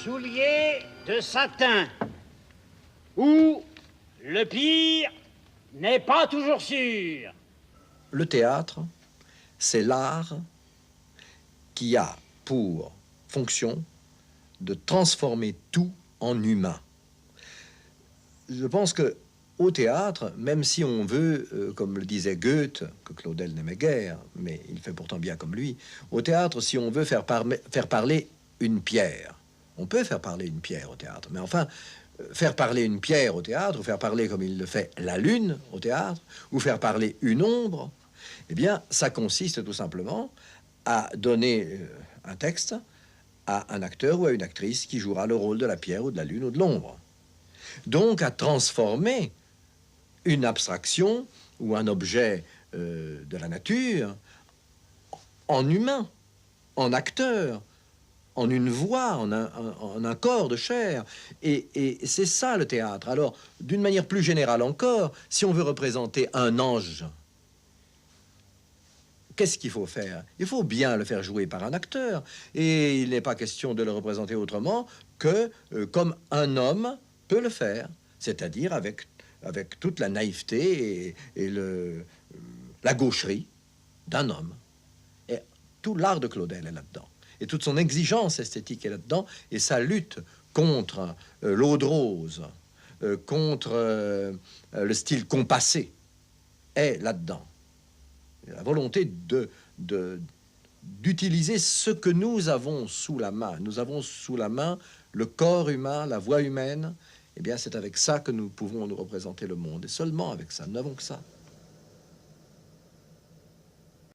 souliers de satin. Ou, le pire, n'est pas toujours sûr. Le théâtre, c'est l'art qui a pour fonction de transformer tout en humain. Je pense que au théâtre, même si on veut, comme le disait Goethe, que Claudel n'aimait guère, mais il fait pourtant bien comme lui, au théâtre, si on veut faire parler une pierre, on peut faire parler une pierre au théâtre, mais enfin, faire parler une pierre au théâtre, ou faire parler comme il le fait la lune au théâtre, ou faire parler une ombre, eh bien, ça consiste tout simplement à donner un texte à un acteur ou à une actrice qui jouera le rôle de la pierre ou de la lune ou de l'ombre. Donc, à transformer une abstraction ou un objet de la nature en humain, en acteur, en une voix, en un corps de chair. Et c'est ça le théâtre. Alors, d'une manière plus générale encore, si on veut représenter un ange, qu'est-ce qu'il faut faire? Il faut bien le faire jouer par un acteur. Et il n'est pas question de le représenter autrement que comme un homme peut le faire, c'est-à-dire avec toute la naïveté et la gaucherie d'un homme. Et tout l'art de Claudel est là-dedans. Et toute son exigence esthétique est là-dedans. Et sa lutte contre l'eau de rose, contre le style compassé, est là-dedans. La volonté d'utiliser ce que nous avons sous la main. Nous avons sous la main le corps humain, la voix humaine. Eh bien, c'est avec ça que nous pouvons nous représenter le monde. Et seulement avec ça. Nous n'avons que ça.